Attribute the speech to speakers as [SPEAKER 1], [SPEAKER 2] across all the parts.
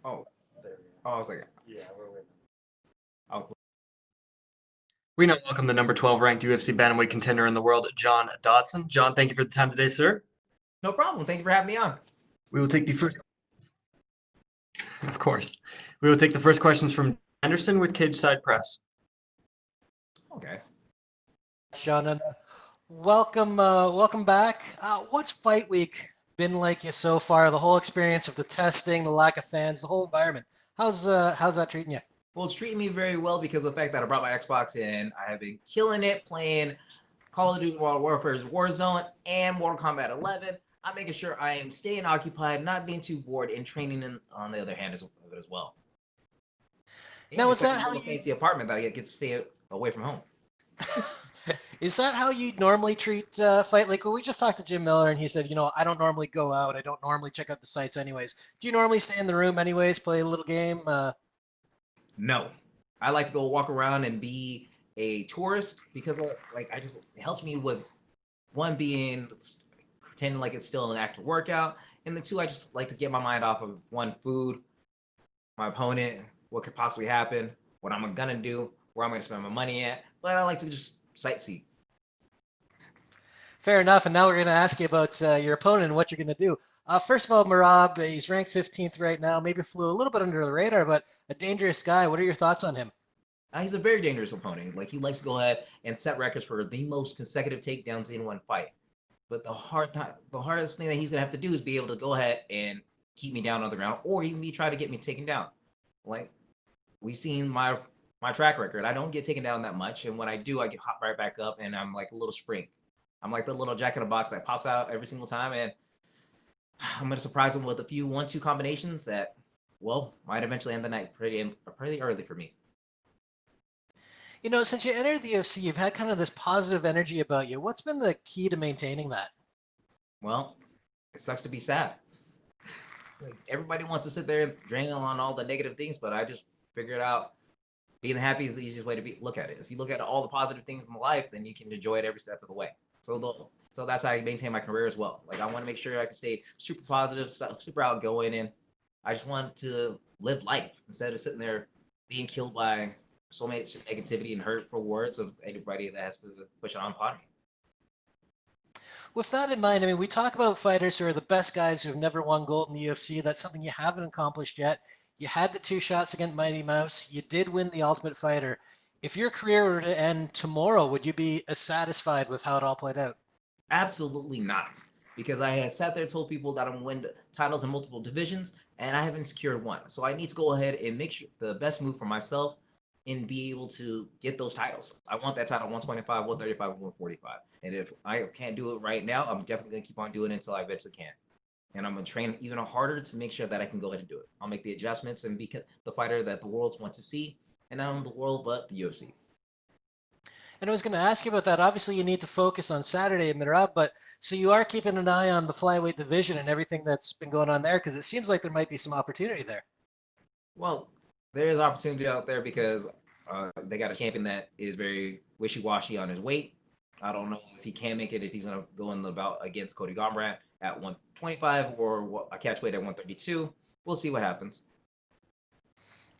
[SPEAKER 1] Oh,
[SPEAKER 2] There we go.
[SPEAKER 1] oh, I was like,
[SPEAKER 2] Yeah, we're with
[SPEAKER 1] I was.
[SPEAKER 3] We now welcome the number 12 ranked UFC Bantamweight contender in the world, John Dodson. John, thank you for the time today, sir.
[SPEAKER 1] No problem. Thank you for having me on.
[SPEAKER 3] We will take the first. Of course. We will take the first questions from Anderson with Cage Side Press.
[SPEAKER 1] Okay.
[SPEAKER 2] John, and welcome back. What's Fight Week been like you so far? The whole experience of the testing, the lack of fans, the whole environment. How's that treating you?
[SPEAKER 1] Well, it's treating me very well because of the fact that I brought my Xbox in. I have been killing it playing Call of Duty Modern Warfare's Warzone and Mortal Kombat 11. I'm making sure I am staying occupied, not being too bored, and training on the other hand as well. And
[SPEAKER 2] Now,
[SPEAKER 1] it's
[SPEAKER 2] is
[SPEAKER 1] like a
[SPEAKER 2] that how
[SPEAKER 1] little
[SPEAKER 2] you
[SPEAKER 1] fancy apartment that I get to stay away from home.
[SPEAKER 2] is that how you normally treat Fight? Like, well, we just talked to Jim Miller, and he said, I don't normally go out. I don't normally check out the sites, anyways. Do you normally stay in the room, anyways, play a little game?
[SPEAKER 1] No, I like to go walk around and be a tourist because I just it helps me with one being pretending like it's still an active workout, and the two I just like to get my mind off of one food, my opponent, what could possibly happen, what I'm gonna do, where I'm gonna spend my money at. But I like to just sightsee.
[SPEAKER 2] Fair enough. And now we're going to ask you about your opponent and what you're going to do. First of all, Merab, he's ranked 15th right now. Maybe flew a little bit under the radar, but a dangerous guy. What are your thoughts on him?
[SPEAKER 1] He's a very dangerous opponent. Like he likes to go ahead and set records for the most consecutive takedowns in one fight. But the hardest thing that he's gonna have to do is be able to go ahead and keep me down on the ground, or even me try to get me taken down. Like we've seen my track record. I don't get taken down that much, and when I do, I get hop right back up, and I'm like a little spring. I'm like the little jack in a box that pops out every single time, and I'm gonna surprise him with a few 1-2 combinations that, well, might eventually end the night pretty early for me.
[SPEAKER 2] Since you entered the UFC, you've had kind of this positive energy about you. What's been the key to maintaining that?
[SPEAKER 1] Well, it sucks to be sad. Like everybody wants to sit there and drain on all the negative things, but I just figured out being happy is the easiest way to look at it. If you look at all the positive things in life, then you can enjoy it every step of the way. So that's how I maintain my career as well. Like I want to make sure I can stay super positive, super outgoing, and I just want to live life instead of sitting there being killed by so much negativity and hurtful words of anybody that has to push it on upon me.
[SPEAKER 2] With that in mind, I mean, we talk about fighters who are the best guys who've never won gold in the UFC. That's something you haven't accomplished yet. You had the 2 shots against Mighty Mouse. You did win the Ultimate Fighter. If your career were to end tomorrow, would you be as satisfied with how it all played out?
[SPEAKER 1] Absolutely not. Because I had sat there and told people that I'm going to win titles in multiple divisions, and I haven't secured one. So I need to go ahead and make sure the best move for myself and be able to get those titles. I want that title 125, 135, 145. And if I can't do it right now, I'm definitely going to keep on doing it until I eventually can. And I'm going to train even harder to make sure that I can go ahead and do it. I'll make the adjustments and be the fighter that the world wants to see. And not only the world, but the UFC.
[SPEAKER 2] And I was going to ask you about that. Obviously, you need to focus on Saturday at Merab, but so you are keeping an eye on the flyweight division and everything that's been going on there because it seems like there might be some opportunity there.
[SPEAKER 1] Well, there is opportunity out there because they got a champion that is very wishy-washy on his weight. I don't know if he can make it, if he's going to go in the bout against Cody Garbrandt at 125 or a catch weight at 132. We'll see what happens.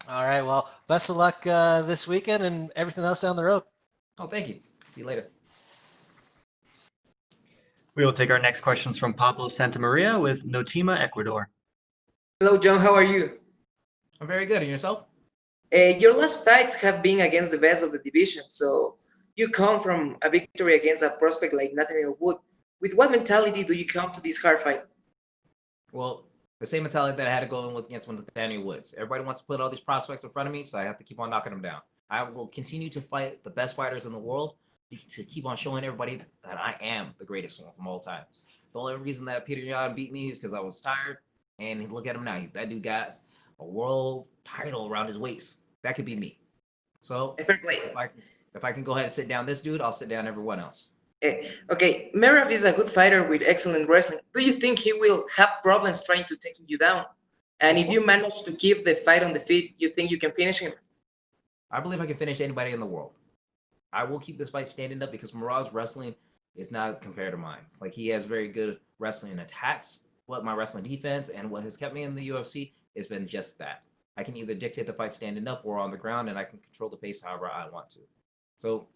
[SPEAKER 2] All right. Well, best of luck this weekend and everything else down the road.
[SPEAKER 1] Oh, thank you. See you later.
[SPEAKER 3] We will take our next questions from Pablo Santamaria with Notima, Ecuador.
[SPEAKER 4] Hello, John. How are you?
[SPEAKER 1] I'm very good. And yourself?
[SPEAKER 4] Your last fights have been against the best of the division, so you come from a victory against a prospect like Nathaniel Wood. With what mentality do you come to this hard fight?
[SPEAKER 1] Well, the same mentality that I had to go in with against Nathaniel Woods. Everybody wants to put all these prospects in front of me, so I have to keep on knocking them down. I will continue to fight the best fighters in the world to keep on showing everybody that I am the greatest one from all times. The only reason that Peter Yan beat me is because I was tired, and look at him now. That dude got a world title around his waist. That could be me. So
[SPEAKER 4] Fair play.
[SPEAKER 1] if I can go ahead and sit down this dude, I'll sit down everyone else.
[SPEAKER 4] Okay, Merab is a good fighter with excellent wrestling. Do you think he will have problems trying to take you down? And if you manage to keep the fight on the feet, you think you can finish him?
[SPEAKER 1] I believe I can finish anybody in the world. I will keep this fight standing up because Murad's wrestling is not compared to mine. Like he has very good wrestling attacks, what my wrestling defense and what has kept me in the UFC it's been just that. I can either dictate the fight standing up or on the ground, and I can control the pace however I want to. So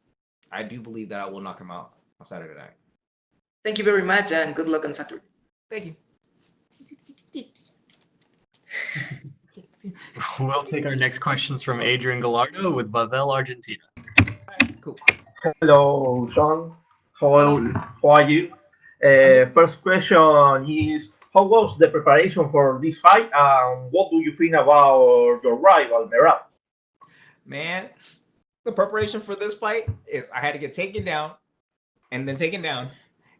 [SPEAKER 1] I do believe that I will knock him out on Saturday night.
[SPEAKER 4] Thank you very much, and good luck on Saturday.
[SPEAKER 1] Thank you.
[SPEAKER 3] We'll take our next questions from Adrian Gallardo with Vavel, Argentina.
[SPEAKER 1] Cool.
[SPEAKER 5] Hello, John.
[SPEAKER 1] Hello.
[SPEAKER 5] How are you? First question is, how was the preparation for this fight, and what do you think about your rival, Merab?
[SPEAKER 1] Man, the preparation for this fight is I had to get taken down, and then taken down,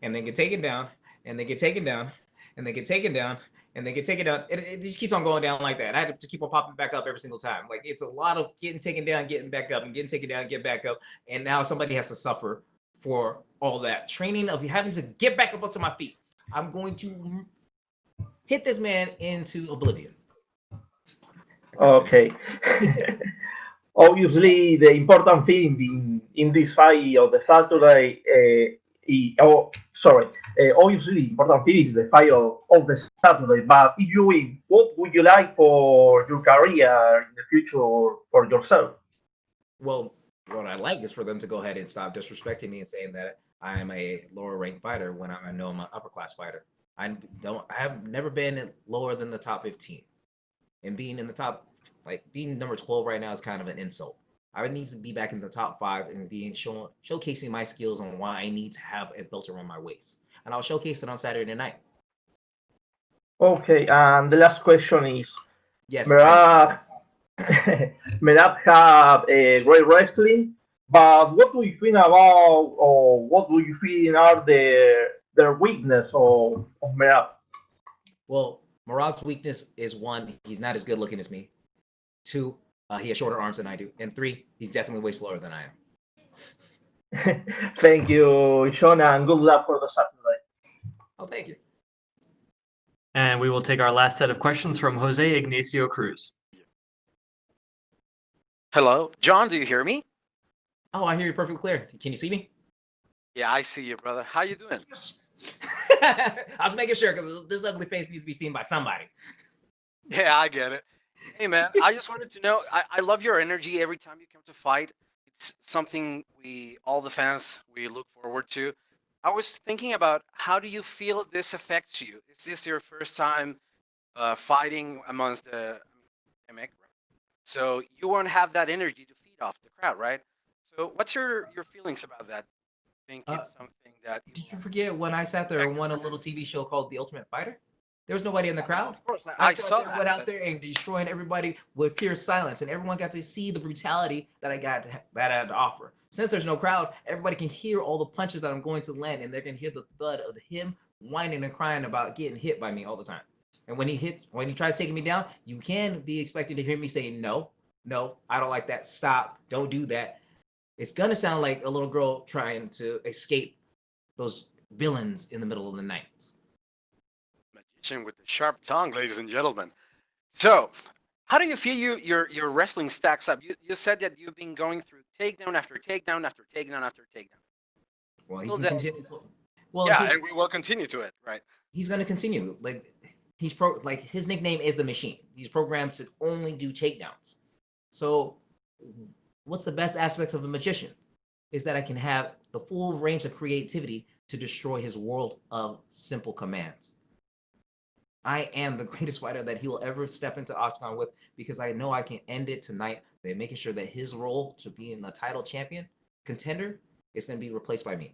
[SPEAKER 1] and then get taken down, and then get taken down, and then get taken down, and then get taken down. It just keeps on going down like that. I had to keep on popping back up every single time. Like, it's a lot of getting taken down, getting back up, and getting taken down, get back up. And now somebody has to suffer for all that training of having to get back up onto my feet. I'm going to hit this man into oblivion.
[SPEAKER 5] Okay. Obviously, the important thing in this fight of the Saturday, obviously, the important thing is the fight of the Saturday. But if you win, what would you like for your career in the future for yourself?
[SPEAKER 1] Well, what I like is for them to go ahead and stop disrespecting me and saying that I am a lower ranked fighter when I know I'm an upper class fighter. I have never been lower than the top 15, and being in the top, like being number 12 right now is kind of an insult. I would need to be back in the top 5 and showcasing my skills on why I need to have a belt around my waist, and I'll showcase it on Saturday night.
[SPEAKER 5] Okay, and the last question is,
[SPEAKER 1] Yes,
[SPEAKER 5] Merab, Merab have a great wrestling, but what do you think about, or what do you think are their weakness of Merab?
[SPEAKER 1] Well, Merab's weakness is 1, he's not as good looking as me. 2, he has shorter arms than I do. And 3, he's definitely way slower than I am.
[SPEAKER 5] Thank you, Sean, and good luck for the Saturday.
[SPEAKER 1] Oh, thank you.
[SPEAKER 3] And we will take our last set of questions from Jose Ignacio Cruz.
[SPEAKER 6] Hello, John, do you hear me?
[SPEAKER 1] Oh, I hear you perfectly clear. Can you see me?
[SPEAKER 6] Yeah, I see you, brother. How you doing?
[SPEAKER 1] I was making sure because this ugly face needs to be seen by somebody.
[SPEAKER 6] Yeah, I get it. Hey, man, I just wanted to know, I love your energy every time you come to fight. It's something all the fans, we look forward to. I was thinking about, how do you feel this affects you? Is this your first time fighting amongst the pandemic? So you won't have that energy to feed off the crowd, right? So what's your feelings about that? Think it's something that
[SPEAKER 1] Did you forget when I sat there and won a little TV show called The Ultimate Fighter? There was nobody in the crowd.
[SPEAKER 6] Of course,
[SPEAKER 1] I
[SPEAKER 6] I saw
[SPEAKER 1] there,
[SPEAKER 6] that.
[SPEAKER 1] went out there and destroying everybody with pure silence, and everyone got to see the brutality that that I had to offer. Since there's no crowd, everybody can hear all the punches that I'm going to land, and they're gonna hear the thud of him whining and crying about getting hit by me all the time. And when he tries taking me down, you can be expected to hear me say, no, I don't like that. Stop, don't do that. It's gonna sound like a little girl trying to escape those villains in the middle of the night.
[SPEAKER 6] Magician with the sharp tongue, ladies and gentlemen. So, how do you feel your wrestling stacks up? You said that you've been going through takedown after takedown after takedown after takedown.
[SPEAKER 1] Well,
[SPEAKER 6] Well,
[SPEAKER 1] he
[SPEAKER 6] that-
[SPEAKER 1] continues. Well,
[SPEAKER 6] Yeah, and we will continue to it, right?
[SPEAKER 1] he's gonna continue. Like his nickname is the Machine. He's programmed to only do takedowns. So, what's the best aspects of a magician? Is that I can have the full range of creativity to destroy his world of simple commands. I am the greatest fighter that he will ever step into octagon with, because I know I can end it tonight by making sure that his role to being the title champion contender is going to be replaced by me.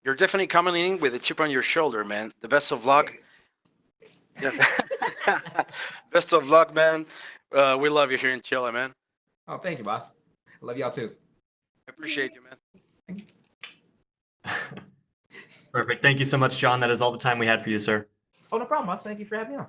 [SPEAKER 6] You're definitely coming in with a chip on your shoulder, man. The best of luck. Yes. Best of luck, man. We love you here in Chile, man.
[SPEAKER 1] Oh, thank you, boss. I love y'all too.
[SPEAKER 6] I appreciate you, man.
[SPEAKER 3] Perfect. Thank you so much, John. That is all the time we had for you, sir.
[SPEAKER 1] Oh, no problem, boss. Thank you for having me on.